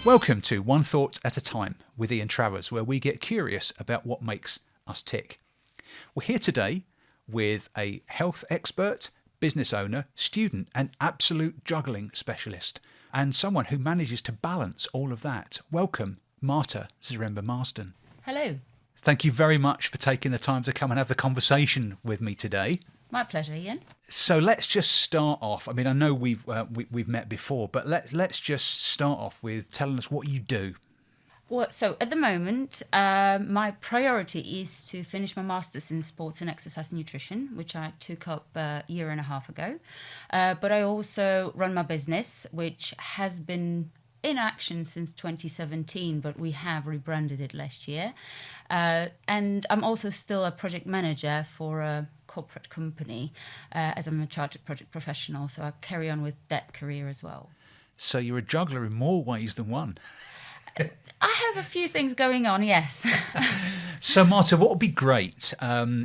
Welcome to One Thought at a Time with Ian Travers, where we get curious about what makes us tick. We're here today with a health expert, business owner, student and absolute juggling specialist, and someone who manages to balance all of that. Welcome, Marta Zaremba Marsden. Hello. Thank you very much for taking the time to come and have the conversation with me today. My pleasure, Ian. So let's just start off. I mean, I know we've met before, but let's just start off with telling us what you do. Well, so at the moment, my priority is to finish my master's in sports and exercise nutrition, which I took up a year and a half ago. But I also run my business, which has been in action since 2017, but we have rebranded it last year. And I'm also still a project manager for a corporate company, as I'm a chartered project professional, so I carry on with that career as well. So you're a juggler in more ways than one. I have a few things going on, yes. So Marta, what would be great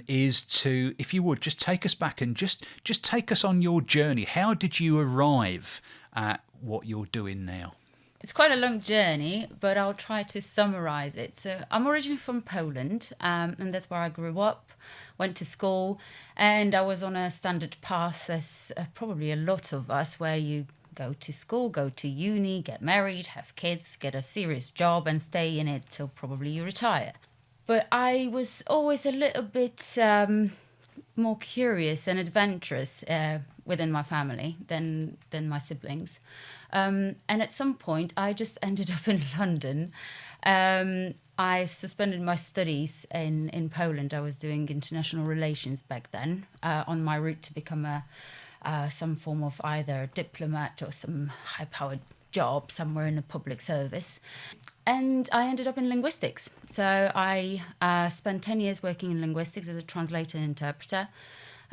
is to, if you would, just take us back and just take us on your journey. How did you arrive at what you're doing now? It's quite a long journey, but I'll try to summarize it. So I'm originally from Poland, and that's where I grew up, went to school, and I was on a standard path, as probably a lot of us, where you go to school, go to uni, get married, have kids, get a serious job, and stay in it till probably you retire. But I was always a little bit more curious and adventurous within my family than my siblings. And at some point, I just ended up in London. I suspended my studies in Poland. I was doing international relations back then, on my route to become some form of either a diplomat or some high-powered job somewhere in the public service. And I ended up in linguistics. So I spent 10 years working in linguistics as a translator and interpreter.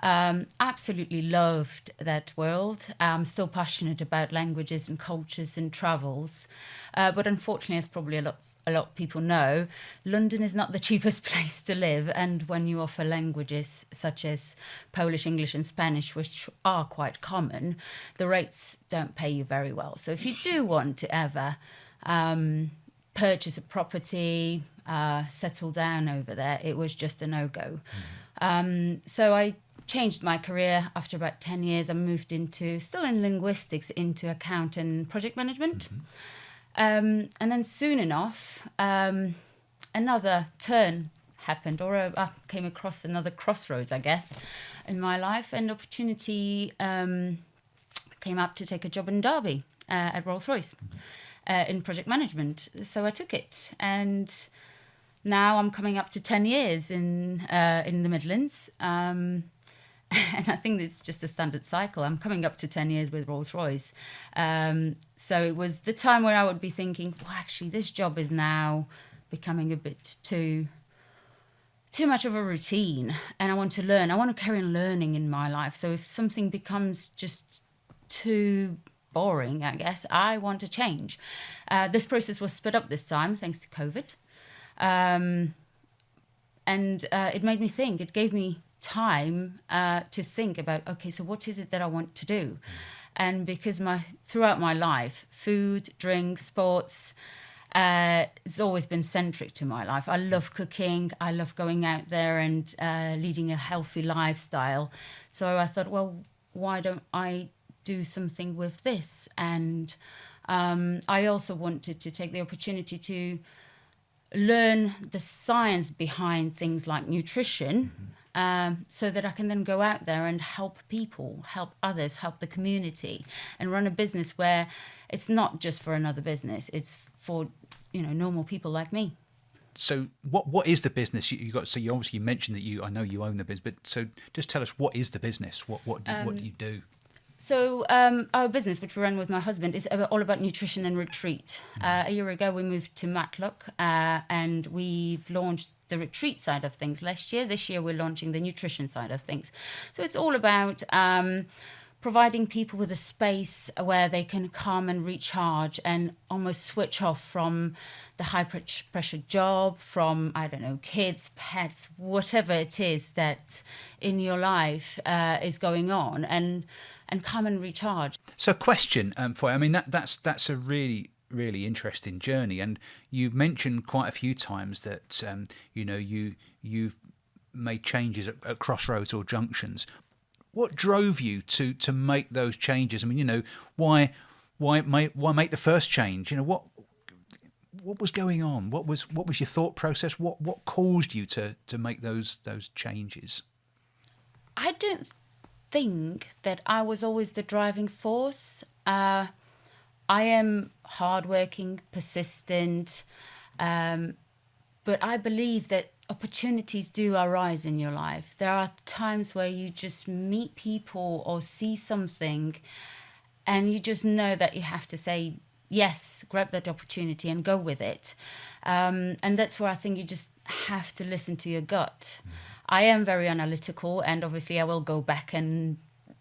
Absolutely loved that world. I'm still passionate about languages and cultures and travels. But unfortunately, as probably a lot of people know, London is not the cheapest place to live. And when you offer languages such as Polish, English and Spanish, which are quite common, the rates don't pay you very well. So if you do want to ever purchase a property, settle down over there, it was just a no-go. So I changed my career after about 10 years. I moved into, still in linguistics, into account and project management. And then soon enough, another turn happened, or I came across another crossroads, I guess, in my life. And opportunity came up to take a job in Derby at Rolls-Royce in project management. So I took it. And now I'm coming up to 10 years in the Midlands. And I think it's just a standard cycle. I'm coming up to 10 years with Rolls-Royce. So it was the time where I would be thinking, well, actually, this job is now becoming a bit too much of a routine. And I want to learn. I want to carry on learning in my life. So if something becomes just too boring, I guess, I want to change. This process was sped up this time, thanks to COVID. And it made me think. It gave me time to think about, okay, so what is it that I want to do? And because throughout my life, food, drink, sports, it's always been centric to my life. I love cooking. I love going out there and leading a healthy lifestyle. So I thought, well, why don't I do something with this? And I also wanted to take the opportunity to learn the science behind things like nutrition, so that I can then go out there and help people, help others, help the community, and run a business where it's not just for another business, it's for normal people like me. So what is the business you got? So you obviously mentioned that I know you own the business, but so just tell us, what is the business? What do you do? So our business, which we run with my husband, is all about nutrition and retreat. A year ago, we moved to Matlock, and we've launched the retreat side of things last year. This year, we're launching the nutrition side of things. So it's all about providing people with a space where they can come and recharge and almost switch off from the high pressure job, from, I don't know, kids, pets, whatever it is that in your life is going on, and come and recharge. So question for you. I mean, that's a really really interesting journey. And you've mentioned quite a few times that you've made changes at crossroads or junctions. What drove you to make those changes? I mean, why make the first change? What was going on? What was your thought process? What caused you to make those changes? I don't think that I was always the driving force. I am hardworking, persistent, but I believe that opportunities do arise in your life. There are times where you just meet people or see something and you just know that you have to say, yes, grab that opportunity and go with it. And that's where I think you just have to listen to your gut. I am very analytical, and obviously I will go back and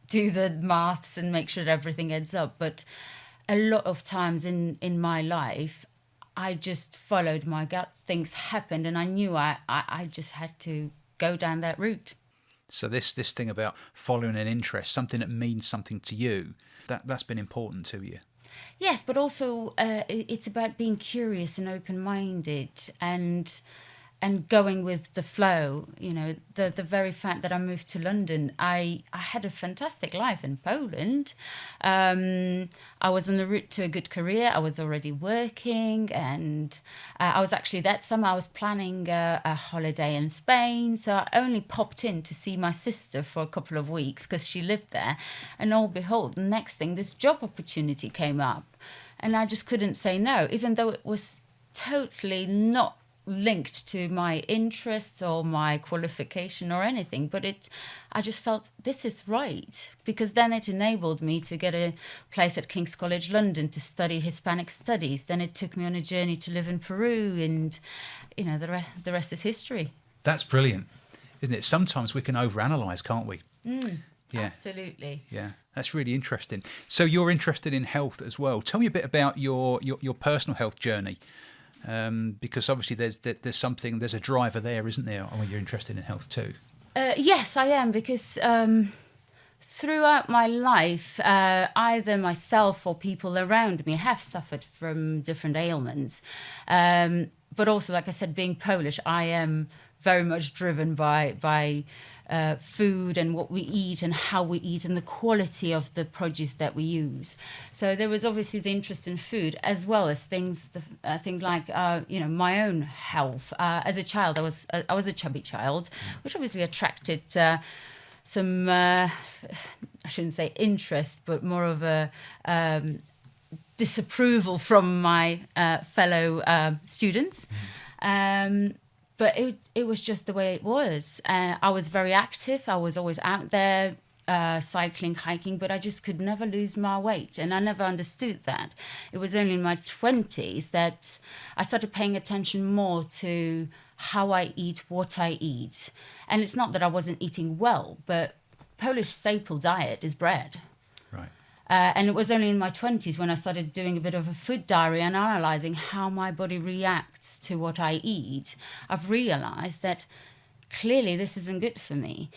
do the maths and make sure that everything adds up. But a lot of times in my life, I just followed my gut. Things happened and I knew I just had to go down that route. So this thing about following an interest, something that means something to you, that's been important to you. Yes, but also it's about being curious and open-minded and going with the flow. The very fact that I moved to London, I had a fantastic life in Poland. I was on the route to a good career. I was already working, and I was actually, that summer I was planning a holiday in Spain. So I only popped in to see my sister for a couple of weeks because she lived there. And all behold, the next thing, this job opportunity came up. And I just couldn't say no, even though it was totally not linked to my interests or my qualification or anything, but I just felt this is right, because then it enabled me to get a place at King's College London to study Hispanic studies. Then it took me on a journey to live in Peru, and the rest is history. That's brilliant, isn't it? Sometimes we can overanalyze, can't we? Yeah, absolutely. Yeah, that's really interesting. So you're interested in health as well. Tell me a bit about your personal health journey. Because obviously there's a driver there, isn't there, when you're interested in health too? Yes, I am, because throughout my life, either myself or people around me have suffered from different ailments. But also, like I said, being Polish, I am very much driven by food and what we eat and how we eat and the quality of the produce that we use. So there was obviously the interest in food, as well as things like my own health. As a child, I was a chubby child, which obviously attracted some I shouldn't say interest, but more of a disapproval from my fellow students. But it was just the way it was. I was very active. I was always out there cycling, hiking, but I just could never lose my weight. And I never understood that. It was only in my 20s that I started paying attention more to how I eat, what I eat. And it's not that I wasn't eating well, but Polish staple diet is bread. Right. And it was only in my 20s when I started doing a bit of a food diary and analysing how my body reacts to what I eat. I've realised that clearly this isn't good for me.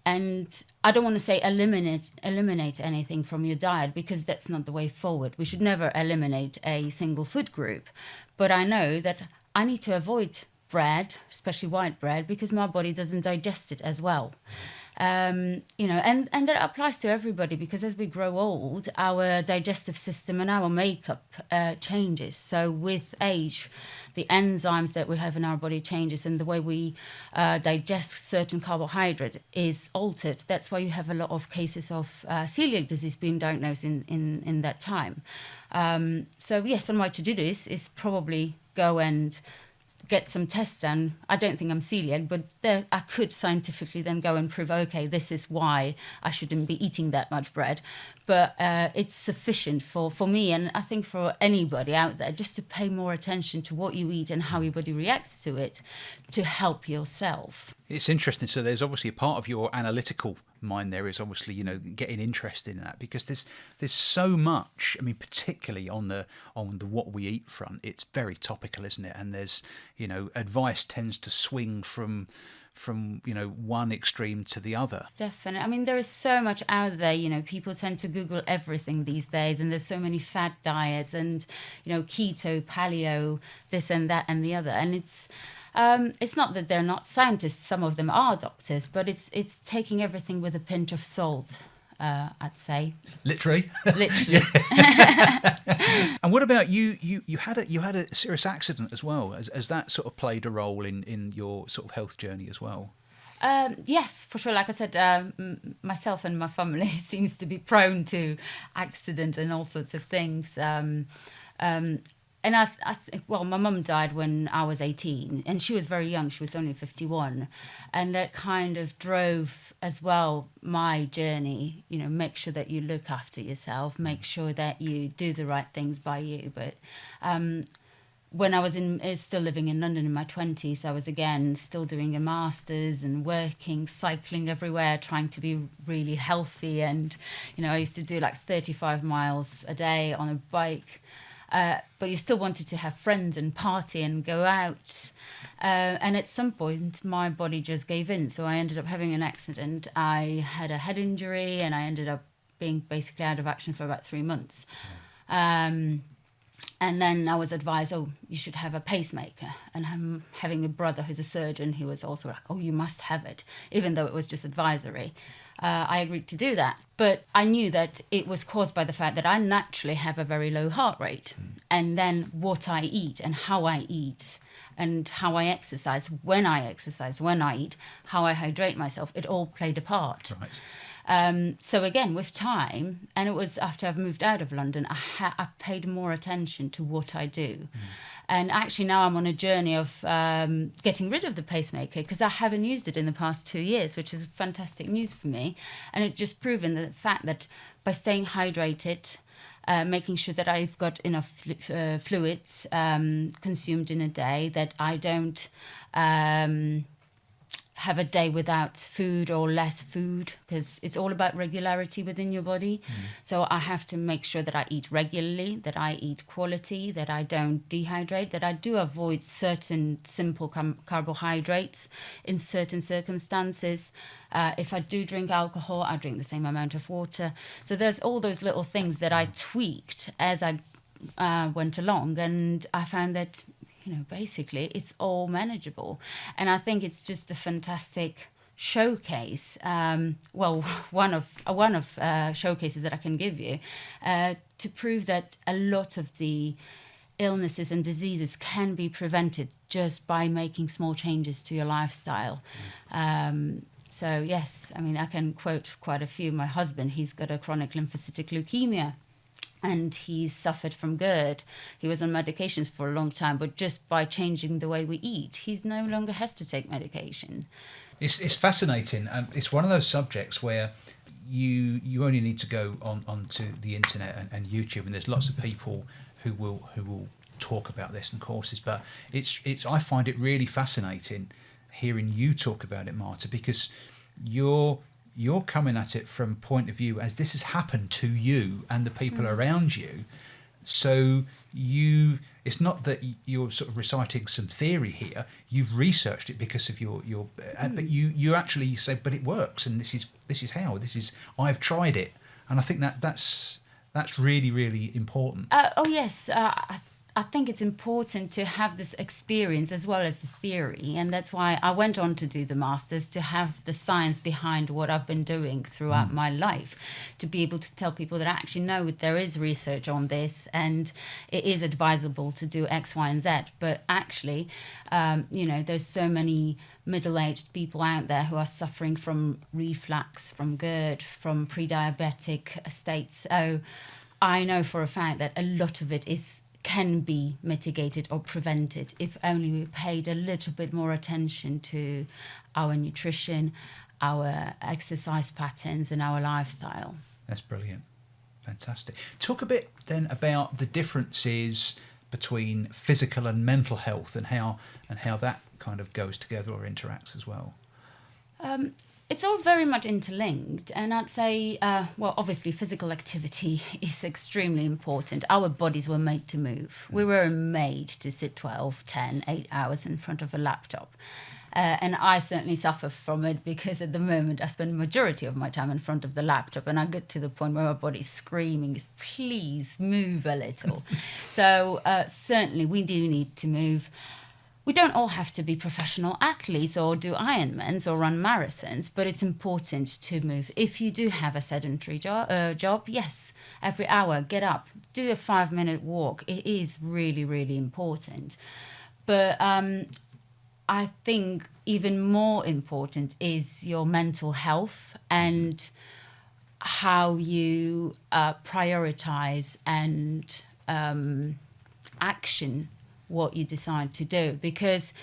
And I don't want to say eliminate anything from your diet, because that's not the way forward. We should never eliminate a single food group. But I know that I need to avoid bread, especially white bread, because my body doesn't digest it as well. And that applies to everybody, because as we grow old, our digestive system and our makeup changes. So with age, the enzymes that we have in our body changes, and the way we digest certain carbohydrate is altered. That's why you have a lot of cases of celiac disease being diagnosed in that time. So yes, on my to-do list is probably go and get some tests done. I don't think I'm celiac, but I could scientifically then go and prove, okay, this is why I shouldn't be eating that much bread. But it's sufficient for me, and I think for anybody out there, just to pay more attention to what you eat and how your body reacts to it, to help yourself. It's interesting. So there's obviously a part of your analytical mind there is obviously, getting interested in that, because there's so much. I mean, particularly on the what we eat front, it's very topical, isn't it? And there's, advice tends to swing from one extreme to the other. Definitely. I mean, there is so much out there. People tend to Google everything these days, and there's so many fad diets and, keto, paleo, this and that and the other. And it's not that they're not scientists. Some of them are doctors, but it's taking everything with a pinch of salt. I'd say. Literally. Literally. And what about you? You had a serious accident as well. As that sort of played a role in your sort of health journey as well? Yes, for sure. Like I said, myself and my family seems to be prone to accidents and all sorts of things. And I think, well, my mum died when I was 18, and she was very young. She was only 51. And that kind of drove as well my journey, make sure that you look after yourself, make sure that you do the right things by you. But when I was still living in London in my 20s, I was again still doing a master's and working, cycling everywhere, trying to be really healthy. And, I used to do like 35 miles a day on a bike. But you still wanted to have friends and party and go out. And at some point, my body just gave in. So I ended up having an accident. I had a head injury, and I ended up being basically out of action for about 3 months. And then I was advised, you should have a pacemaker. And I'm having a brother who's a surgeon who was also like, you must have it, even though it was just advisory. I agreed to do that. But I knew that it was caused by the fact that I naturally have a very low heart rate. And then what I eat and how I eat and how I exercise, when I eat, how I hydrate myself, it all played a part. Right. So again, with time, and it was after I've moved out of London, I paid more attention to what I do. And actually now I'm on a journey of getting rid of the pacemaker, because I haven't used it in the past 2 years, which is fantastic news for me. And it just proven the fact that by staying hydrated, making sure that I've got enough fluids consumed in a day, that I don't have a day without food or less food, because it's all about regularity within your body. So I have to make sure that I eat regularly, that I eat quality, that I don't dehydrate, that I do avoid certain simple carbohydrates in certain circumstances. If I do drink alcohol, I drink the same amount of water. So there's all those little things that I tweaked as I went along, and I found that basically it's all manageable. And I think it's just a fantastic showcase. One of showcases that I can give you to prove that a lot of the illnesses and diseases can be prevented just by making small changes to your lifestyle. So yes, I mean, I can quote quite a few. My husband, he's got a chronic lymphocytic leukemia, and he suffered from GERD. He was on medications for a long time, but just by changing the way we eat, he no longer has to take medication. It's fascinating. It's one of those subjects where you only need to go onto the internet and YouTube, and there's lots of people who will talk about this in courses. But I find it really fascinating hearing you talk about it, Marta, because you're coming at it from point of view as this has happened to you and the people around you. So it's not that you're sort of reciting some theory here. You've researched it because of your but you actually say, but it works, and this is how I've tried it, and I think that's really, really important. Yes. I think it's important to have this experience as well as the theory. And that's why I went on to do the master's, to have the science behind what I've been doing throughout my life, to be able to tell people that actually no, there is research on this and it is advisable to do X, Y, and Z. But actually, there's so many middle-aged people out there who are suffering from reflux, from GERD, from pre-diabetic states. So I know for a fact that a lot of it can be mitigated or prevented if only we paid a little bit more attention to our nutrition, our exercise patterns, and our lifestyle. That's brilliant. Fantastic. Talk a bit then about the differences between physical and mental health, and how that kind of goes together or interacts as well. It's all very much interlinked, and I'd say, obviously physical activity is extremely important. Our bodies were made to move. We were made to sit 12, 10, 8 hours in front of a laptop. And I certainly suffer from it because at the moment I spend the majority of my time in front of the laptop, and I get to the point where my body's screaming, please move a little. So certainly we do need to move. We don't all have to be professional athletes or do Ironmans or run marathons, but it's important to move. If you do have a sedentary job, yes, every hour, get up, do a 5-minute walk. It is really, really important. But I think even more important is your mental health and how you prioritize and action what you decide to do. Because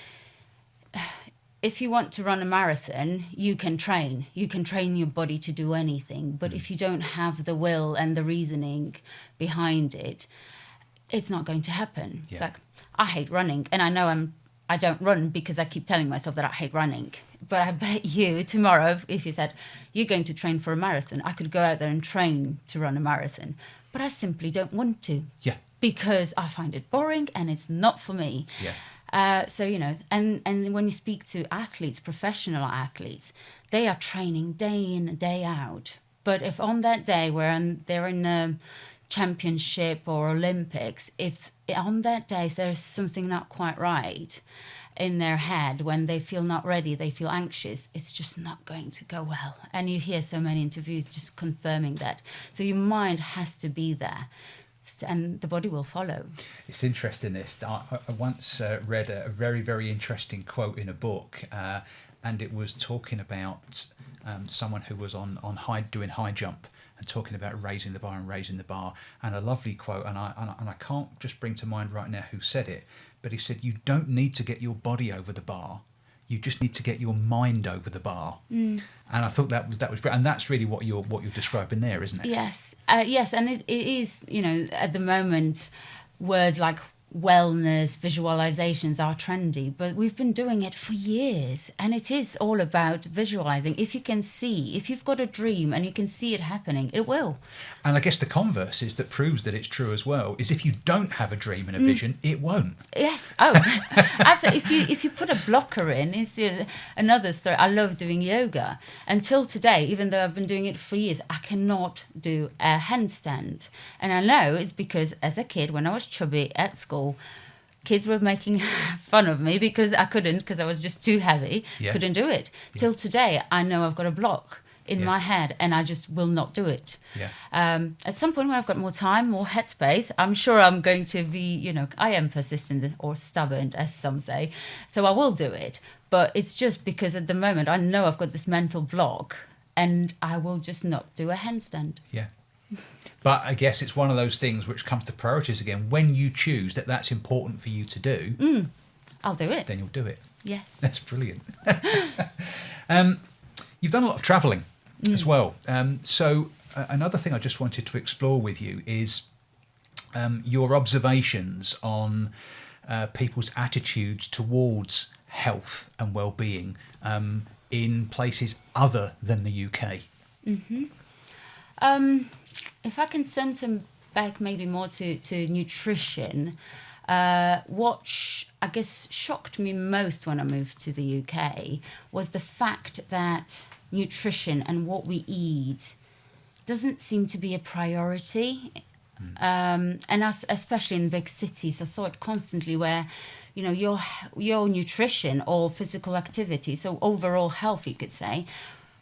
if you want to run a marathon, you can train your body to do anything. But if you don't have the will and the reasoning behind it, it's not going to happen. Yeah. It's like, I hate running, and I know I don't run because I keep telling myself that I hate running. But I bet you tomorrow, if you said you're going to train for a marathon, I could go out there and train to run a marathon. But I simply don't want to. Yeah. Because I find it boring and it's not for me. Yeah. So, and when you speak to athletes, professional athletes, they are training day in and day out. But if on that day where they're in a championship or Olympics, if on that day there's something not quite right in their head, when they feel not ready, they feel anxious, it's just not going to go well. And you hear so many interviews just confirming that. So your mind has to be there, and the body will follow. It's interesting this. I once read a very, very interesting quote in a book, and it was talking about someone who was doing high jump and talking about raising the bar, and a lovely quote, and I can't just bring to mind right now who said it, but he said, you don't need to get your body over the bar, you just need to get your mind over the bar. And I thought that was great, and that's really what you're describing there, isn't it? Yes, yes, and it is, at the moment, words like wellness, visualizations are trendy, but we've been doing it for years, and it is all about visualizing. If you can see, if you've got a dream and you can see it happening, it will. And I guess the converse is that proves that it's true as well, is if you don't have a dream and a vision, it won't. Yes. Oh, absolutely. If you put a blocker in, it's another story. I love doing yoga. Until today, even though I've been doing it for years, I cannot do a handstand. And I know it's because as a kid, when I was chubby at school, kids were making fun of me because I couldn't, because I was just too heavy, couldn't do it. Yeah. Till today, I know I've got a block in my head, and I just will not do it. Yeah. At some point when I've got more time, more headspace, I'm sure I'm going to be, I am persistent or stubborn, as some say, so I will do it. But it's just because at the moment I know I've got this mental block, and I will just not do a handstand. Yeah. But I guess it's one of those things which comes to priorities again. When you choose that that's important for you to do, I'll do it. Then you'll do it. Yes. That's brilliant. You've done a lot of travelling as well. So another thing I just wanted to explore with you is your observations on people's attitudes towards health and well-being in places other than the UK. Mm-hmm. If I can center back maybe more to nutrition, what I guess shocked me most when I moved to the UK was the fact that nutrition and what we eat doesn't seem to be a priority. And especially in big cities, I saw it constantly where, your nutrition or physical activity, so overall health, you could say,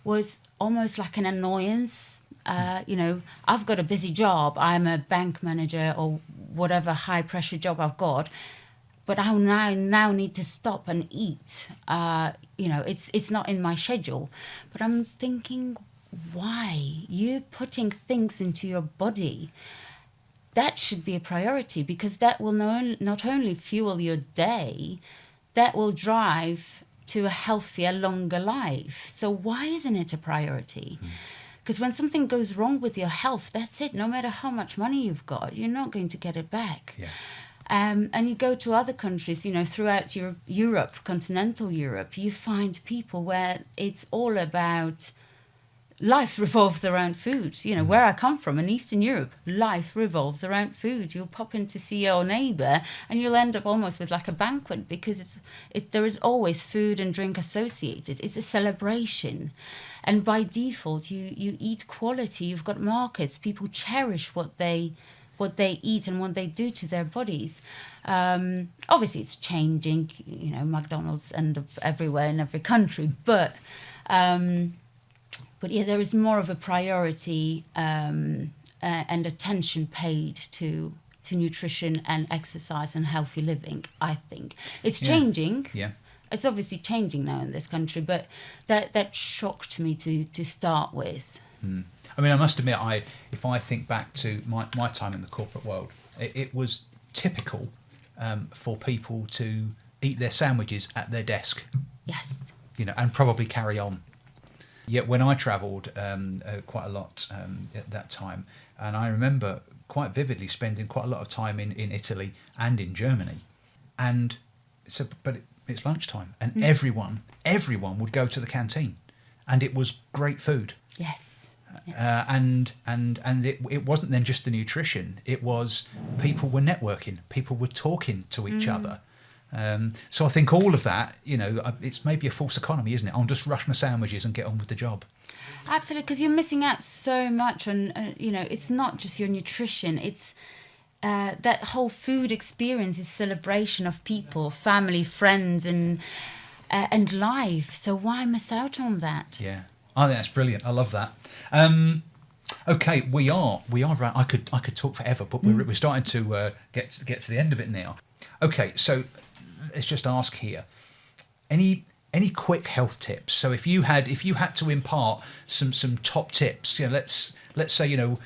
was almost like an annoyance. I've got a busy job. I'm a bank manager or whatever high pressure job I've got, but I now need to stop and eat. It's not in my schedule. But I'm thinking, why? You putting things into your body, that should be a priority, because that will not only fuel your day, that will drive to a healthier, longer life. So why isn't it a priority? Because when something goes wrong with your health, that's it. No matter how much money you've got, you're not going to get it back. Yeah. And you go to other countries, throughout Europe, continental Europe, you find people where it's all about life revolves around food. You know, where I come from in Eastern Europe, life revolves around food. You'll pop in to see your neighbour and you'll end up almost with like a banquet, because there is always food and drink associated. It's a celebration. And by default, you eat quality. You've got markets. People cherish what they eat and what they do to their bodies. Obviously, it's changing. You know, McDonald's end up everywhere in every country, but yeah, there is more of a priority and attention paid to nutrition and exercise and healthy living. I think it's changing. Yeah. It's obviously changing now in this country, but that shocked me to start with. I mean, I must admit, if I think back to my time in the corporate world, it was typical for people to eat their sandwiches at their desk. Yes. You know, and probably carry on. Yet when I travelled quite a lot at that time, and I remember quite vividly spending quite a lot of time in Italy and in Germany, and so, but it's lunchtime, and everyone would go to the canteen, and it was great food. Yes. And it wasn't then just the nutrition. It was people were networking, people were talking to each other. So I think all of that, you know, it's maybe a false economy, isn't it? I'll just rush my sandwiches and get on with the job. Absolutely, because you're missing out so much on, you know, it's not just your nutrition. It's that whole food experience is celebration of people, family, friends, and life. So why miss out on that? Yeah. I think that's brilliant. I love that. Okay, we are right. I could talk forever, but we're starting to get to the end of it now. Okay, so let's just ask here: any quick health tips? So if you had to impart some top tips, you know, let's say, you know,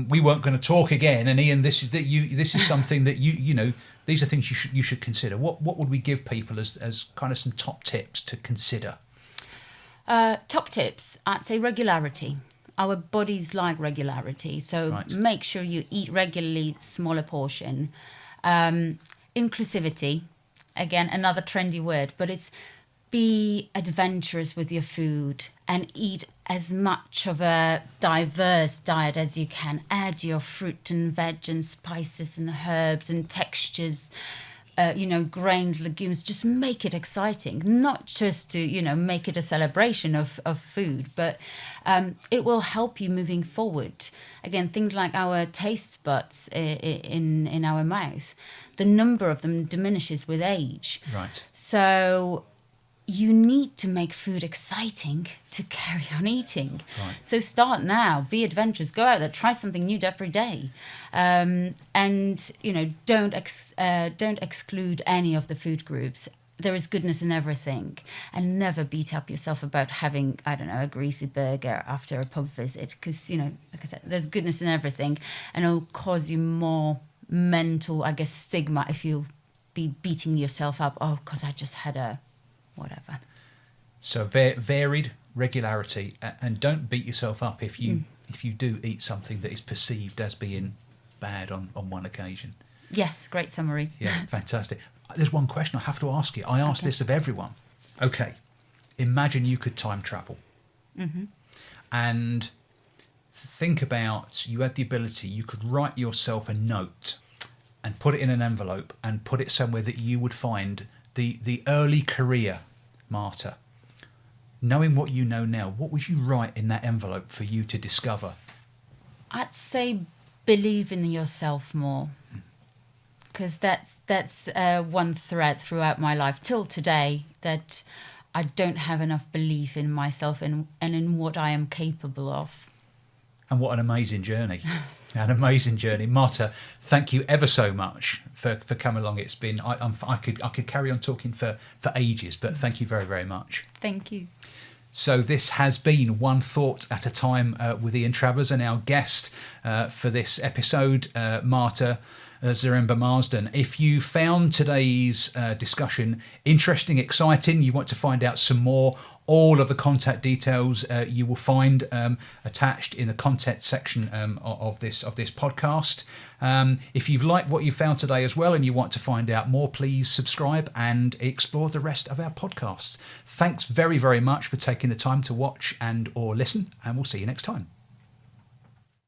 we weren't going to talk again, and Ian, this is something that you know, these are things you should consider. What would we give people as kind of some top tips to consider? Top tips, I'd say regularity. Our bodies like regularity, so make sure you eat regularly, smaller portion. Inclusivity, again, another trendy word, but it's be adventurous with your food and eat as much of a diverse diet as you can. Add your fruit and veg and spices and herbs and textures. You know, grains, legumes, just make it exciting, not just to, you know, make it a celebration of food, but it will help you moving forward. Again, things like our taste buds in our mouth, the number of them diminishes with age. Right. So you need to make food exciting to carry on eating. Right. So start now, be adventurous, go out there, try something new every day. And, you know, don't exclude any of the food groups. There is goodness in everything. And never beat up yourself about having, I don't know, a greasy burger after a pub visit. Because, you know, like I said, there's goodness in everything. And it'll cause you more mental, I guess, stigma if you be beating yourself up. Oh, because I just had a whatever. So varied regularity, and don't beat yourself up if you do eat something that is perceived as being bad on one occasion. Yes, great summary. Yeah, fantastic. There's one question I have to ask you. I ask this of everyone. Okay, imagine you could time travel. And think about, you had the ability, you could write yourself a note and put it in an envelope and put it somewhere that you would find the early career Marta. Knowing what you know now, what would you write in that envelope for you to discover? I'd say believe in yourself more, because that's one thread throughout my life till today, that I don't have enough belief in myself and in what I am capable of. And what an amazing journey. An amazing journey. Marta, thank you ever so much for coming along. It's been, I could carry on talking for ages, but thank you very, very much. Thank you. So this has been One Thought at a Time with Ian Travers, and our guest for this episode, Marta Zaremba Marsden. If you found today's discussion interesting, exciting, you want to find out some more, all of the contact details you will find attached in the content section of this podcast. If you've liked what you found today as well and you want to find out more, please subscribe and explore the rest of our podcasts. Thanks very, very much for taking the time to watch and or listen, and we'll see you next time.